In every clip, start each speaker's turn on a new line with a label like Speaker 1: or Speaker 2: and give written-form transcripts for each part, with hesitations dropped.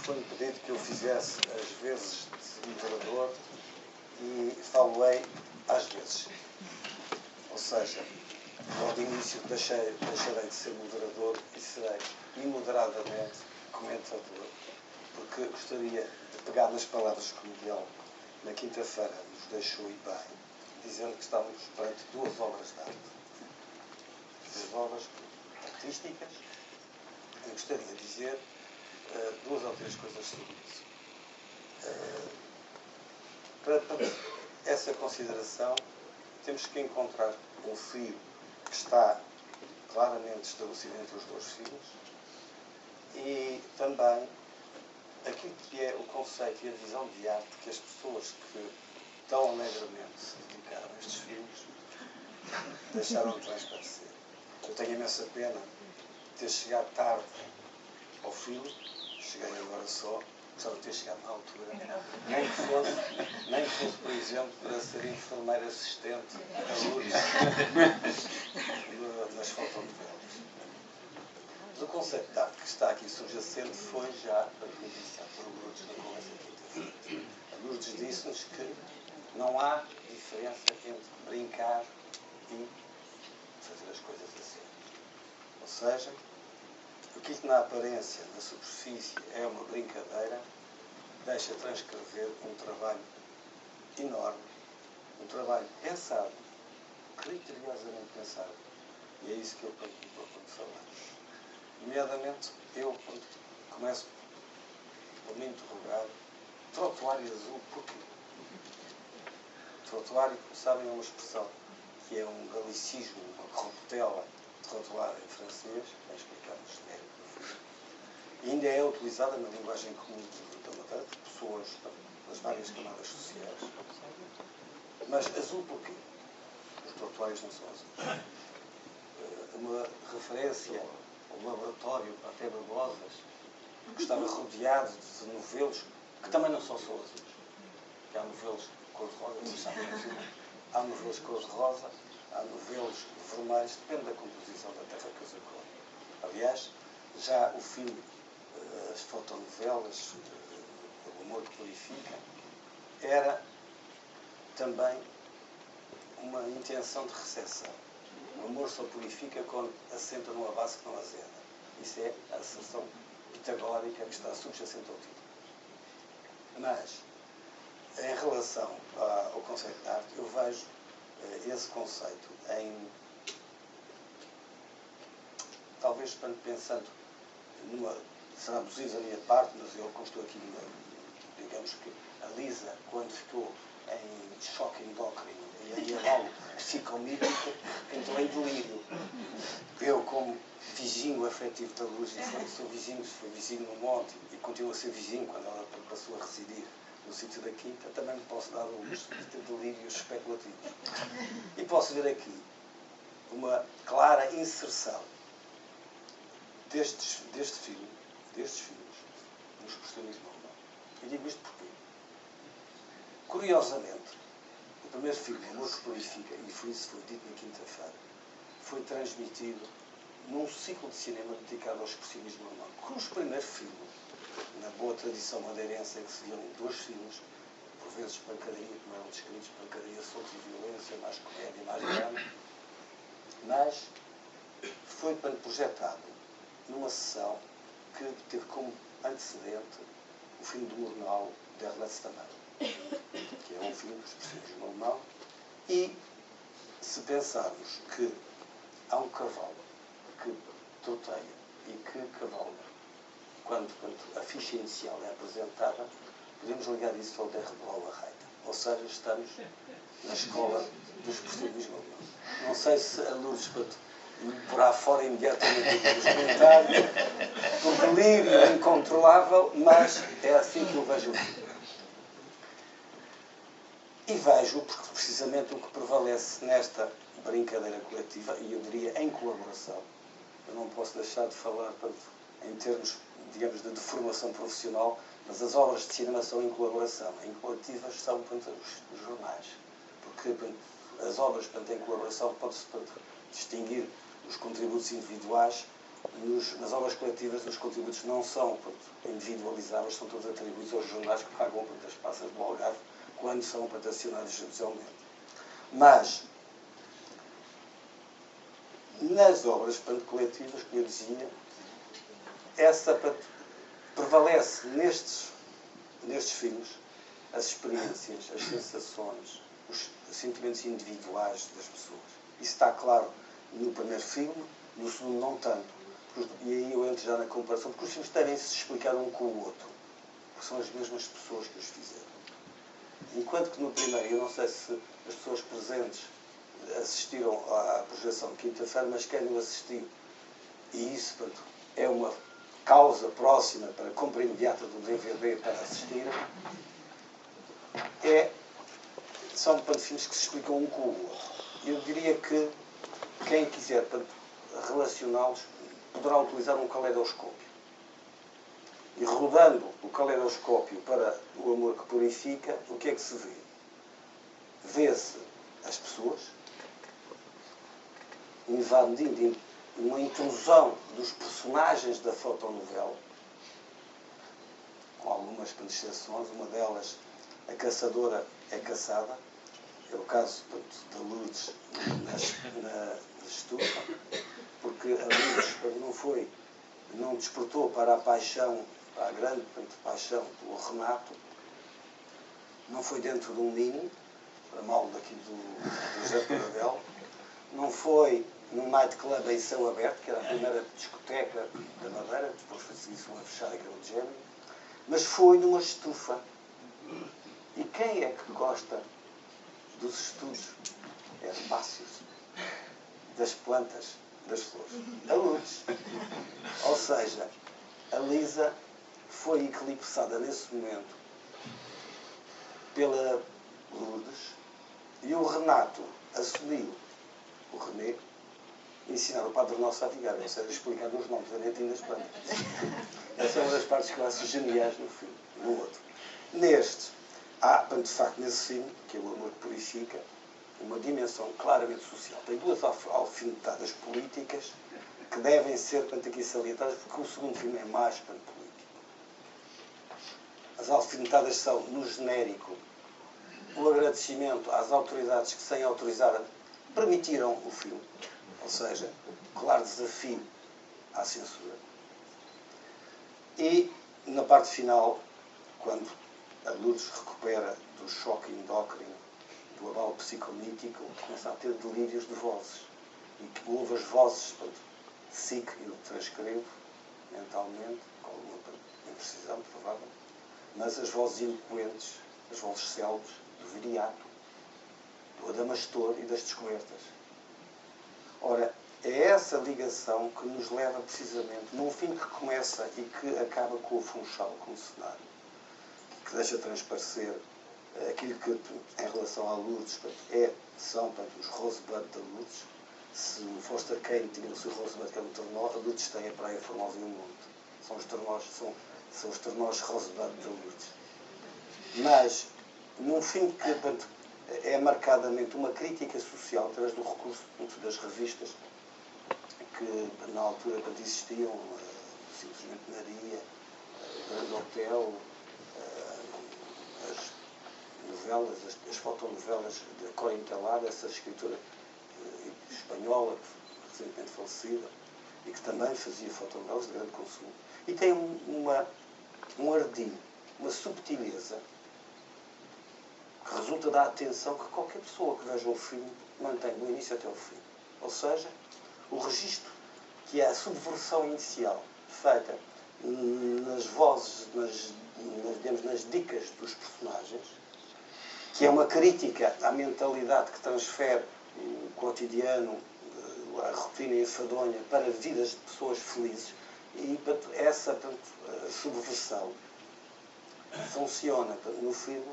Speaker 1: Foi-me pedido que eu fizesse as vezes de moderador e falo-ei às vezes. Ou seja, logo de início deixarei de ser moderador e serei imoderadamente comentador, porque gostaria de pegar nas palavras que o Miguel na quinta-feira nos deixou e bem, dizendo que estamos perante duas obras de arte. Duas obras artísticas. Eu gostaria de dizer duas ou três coisas sobre isso. Para essa consideração, temos que encontrar um fio que está claramente estabelecido entre os dois fios e também aquilo que é o conceito e a visão de arte que as pessoas que tão alegremente se dedicaram a estes filmes deixaram de transparecer. Eu tenho imensa pena de ter chegado tarde ao filme, cheguei agora só, gostava de ter chegado na altura, nem que fosse, por exemplo, para ser enfermeira assistente a Lourdes nas fotonovelas. Mas o conceito de arte que está aqui subjacente foi já iniciado por Lourdes na conversa quinta-feira. A Lourdes disse-nos que não há diferença entre brincar e fazer as coisas assim. Ou seja, aquilo que na aparência, na superfície, é uma brincadeira, deixa transcrever um trabalho enorme, um trabalho pensado, criteriosamente pensado. E é isso que eu procuro falar. Nomeadamente, eu começo por me interrogar, trotuário azul, porquê? Trotuário, como sabem, é uma expressão que é um galicismo, uma corruptela de trotuário em francês, bem explicado no genérico do filme. E ainda é utilizada na linguagem comum da Madeira por pessoas das várias camadas sociais. Mas azul porquê? Os trotuários não são azuis. Uma referência ao laboratório até Barbosas, que estava rodeado de novelos que também não só são azuis. Que há novelos cor-de-rosa, há novelos cor-de-rosa, há novelos vermelhos, depende da composição da terra que os acolhe. Aliás, já o filme, as fotonovelas, O Amor que Purifica, era também uma intenção de recepção. O amor só purifica quando assenta numa base que não azeda. Isso é a asserção pitagórica que está subjacente ao título. Mas, em relação ao conceito de arte, eu vejo esse conceito talvez pensando será abusivo da minha parte, mas eu como estou aqui, digamos que a Lisa, quando ficou em choque endócrino e em abalo psicomítico, entrou em delírio. Eu, como vizinho afetivo da Luz, fui vizinho no monte e continuo a ser vizinho quando ela passou a residir no sítio da Quinta, também me posso dar o luxo de ter delírios especulativos. E posso ver aqui uma clara inserção destes filmes nos expressionismo alemão. E digo isto porquê? Curiosamente, o primeiro filme, O Amor que Purifica, e foi isso que foi dito na quinta-feira, foi transmitido num ciclo de cinema dedicado ao expressionismo alemão. Como os primeiros filmes, na boa tradição madeirense, em que se viam dois filmes, por vezes pancadaria, como eram descritos, pancadaria, solto e violência, mais comédia, mais drama, mas foi projetado numa sessão que teve como antecedente o filme do Murnau, Der letzte Mann, que é um filme do expressionismo alemão, e se pensarmos que há um cavalo que troteia e que cavalga, quando a ficha inicial é apresentada, podemos ligar isso ao Der Blaue Reiter. Ou seja, estamos na escola do expressionismo alemão. Não sei se a Lourdes porá fora imediatamente os comentários, por delírio incontrolável, mas é assim que eu vejo o filme. E vejo, porque precisamente o que prevalece nesta brincadeira coletiva, e eu diria em colaboração, eu não posso deixar de falar em termos, digamos, de formação profissional, mas as obras de cinema são em colaboração. Em coletivas são os jornais. Porque as obras em colaboração pode-se distinguir os contributos individuais, nas obras coletivas os contributos não são individualizáveis, são todos atribuídos aos jornais que pagam as passas do Algarve quando são patrocinados judicialmente. Mas, nas obras coletivas, como eu dizia, essa prevalece nestes filmes as experiências, as sensações, os sentimentos individuais das pessoas. Isso está claro no primeiro filme, no segundo não tanto. E aí eu entro já na comparação, porque os filmes devem se explicar um com o outro, porque são as mesmas pessoas que os fizeram. Enquanto que no primeiro, eu não sei se as pessoas presentes assistiram à projeção de quinta-feira, mas quem não assistiu, e isso é uma causa próxima para a compra imediata do DVD para assistir, são filmes que se explicam um com o outro. Eu diria que quem quiser relacioná-los poderá utilizar um caleidoscópio. E rodando o caleidoscópio para o amor que purifica, o que é que se vê? Vê-se as pessoas, invadindo uma intrusão dos personagens da fotonovela, com algumas exceções. Uma delas, a caçadora é caçada, é o caso da Lourdes na estufa, porque a Lourdes não despertou para a paixão, para a grande paixão pelo Renato, não foi dentro de um ninho, para mal daqui do José Paradelo, não foi num nightclub em céu aberto, que era a primeira discoteca da Madeira, depois foi-se uma fechada que era o Gêmeo, mas foi numa estufa. E quem é que gosta dos estudos herbáceos, das plantas, das flores? A Lourdes. Ou seja, a Lisa foi eclipsada nesse momento pela Lourdes e o Renato assumiu, o René, ensinar o Padre Nosso a Vigar, ou seja, explicar os nomes da neta e das plantas. Essa é uma das partes que eu acho geniais no filme. No outro. Neste, há, de facto, nesse filme, que é O Amor que Purifica, uma dimensão claramente social. Tem duas alfinetadas políticas que devem ser, aqui salientadas, porque o segundo filme é mais político. As alfinetadas são, no genérico, o agradecimento às autoridades que, sem autorizar, permitiram o filme. Ou seja, claro desafio à censura. E, na parte final, quando a Lourdes recupera do choque endócrino, do abalo psicomítico, começa a ter delírios de vozes. E que ouve as vozes, SIC, eu transcrevo mentalmente, com alguma imprecisão, provável, mas as vozes eloquentes, as vozes célebres do Viriato, do Adamastor e das descobertas. Ora, é essa ligação que nos leva precisamente, num filme que começa e que acaba com o Funchal como cenário, que deixa transparecer aquilo que, em relação à Lourdes, são os Rosebud da Lourdes. Se o Foster Kane tinha o seu Rosebud, que é o Tornó, a Lourdes tem a Praia Formosa e o Monte. São os Tornós Rosebud da Lourdes. Mas, num filme que é marcadamente uma crítica social, através do recurso das revistas, que na altura existiam, simplesmente Maria, o Grande Hotel, as novelas, as fotonovelas da Corinne Calada, essa escritora espanhola, recentemente falecida, e que também fazia fotonovelas de grande consumo. E tem um ardil, uma subtileza, que resulta da atenção que qualquer pessoa que veja o filme mantém do início até o fim. Ou seja, o registro, que é a subversão inicial, feita nas vozes, nas dicas dos personagens, que é uma crítica à mentalidade que transfere o cotidiano, a rotina enfadonha, para vidas de pessoas felizes. E essa subversão funciona no filme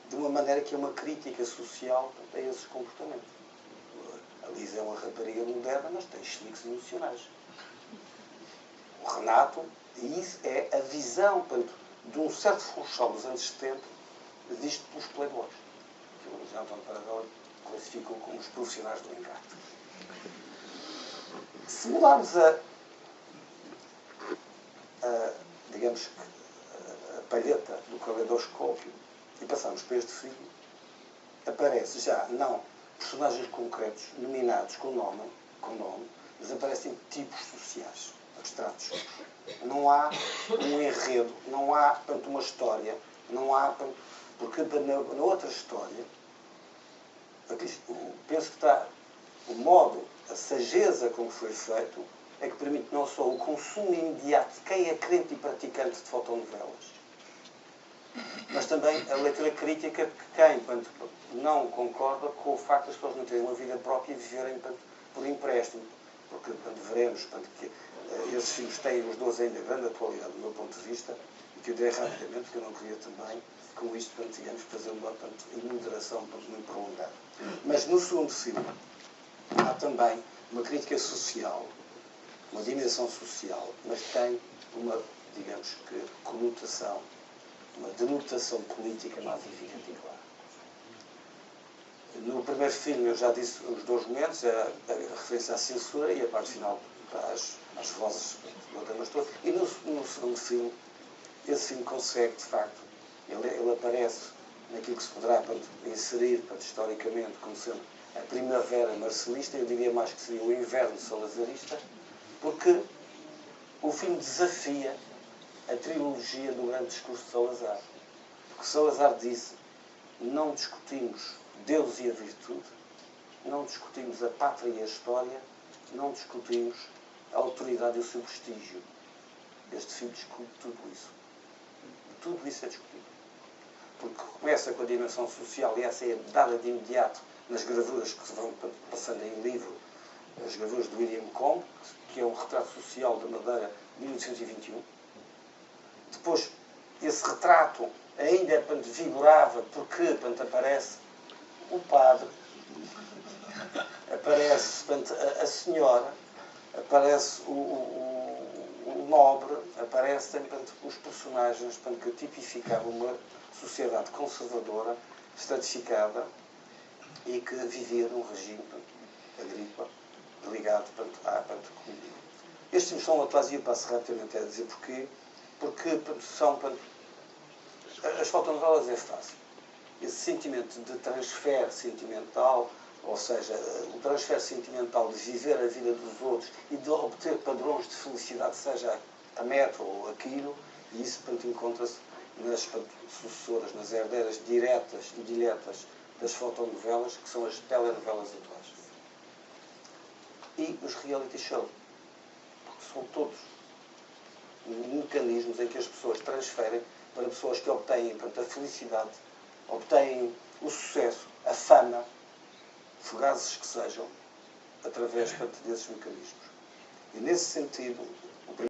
Speaker 1: de uma maneira que é uma crítica social a esses comportamentos. A Lisa é uma rapariga moderna, mas tem chiliques emocionais. O Renato, e isso é a visão de um certo Funchal dos anos 70, visto pelos playboys, que o José António Paradela classificou como os profissionais do encargo. Se mudarmos digamos, a palheta do caleidoscópio e passarmos para este filme, aparece já, não personagens concretos, nominados com nome, mas aparecem tipos sociais, abstratos. Não há um enredo, não há, portanto, uma história, não há, porque na outra história, penso que está o modo, a sageza com que foi feito, é que permite não só o consumo imediato de quem é crente e praticante de fotonovelas, mas também a leitura crítica de quem não concorda com o facto das pessoas não terem uma vida própria e viverem por empréstimo. Porque veremos que esses filmes têm os dois ainda grande atualidade do meu ponto de vista, e que eu direi rapidamente, porque eu não queria também, com isto, digamos, fazer uma imoderação muito prolongada. Mas no segundo filme há também uma crítica social, uma dimensão social, mas tem uma, digamos que, conotação, uma denotação política mais evidente e clara. No primeiro filme eu já disse os dois momentos, a referência à censura e a parte final às vozes das todas. E no segundo filme, esse filme consegue, de facto, ele aparece naquilo que se poderá inserir historicamente como sendo a primavera marcelista, eu diria mais que seria o inverno salazarista, porque o filme desafia a trilogia do grande discurso de Salazar. Porque Salazar disse: não discutimos Deus e a virtude, não discutimos a pátria e a história, não discutimos a autoridade e o seu prestígio. Este filme discute tudo isso. Tudo isso é discutido. Porque começa com a dimensão social, e essa é dada de imediato nas gravuras que se vão passando em livro, as gravuras de William Combe, que é um retrato social da Madeira de 1821. Depois, esse retrato ainda vigorava, porque aparece o padre, aparece a senhora, aparece o nobre, aparecem os personagens que tipificavam uma sociedade conservadora, estratificada e que vivia num regime agrícola ligado à comunidade. Estes filmes são atuais e eu passo rapidamente a dizer porquê. Porque são. As fotonovelas é fácil. Esse sentimento de transfer sentimental, ou seja, o transfer sentimental de viver a vida dos outros e de obter padrões de felicidade, seja a metro ou aquilo, e isso encontra-se nas sucessoras, nas herdeiras diretas e indiretas das fotonovelas, que são as telenovelas atuais. E os reality shows, porque são todos mecanismos em que as pessoas transferem para pessoas que obtêm a felicidade, obtêm o sucesso, a fama, fugazes que sejam, através desses mecanismos. E nesse sentido,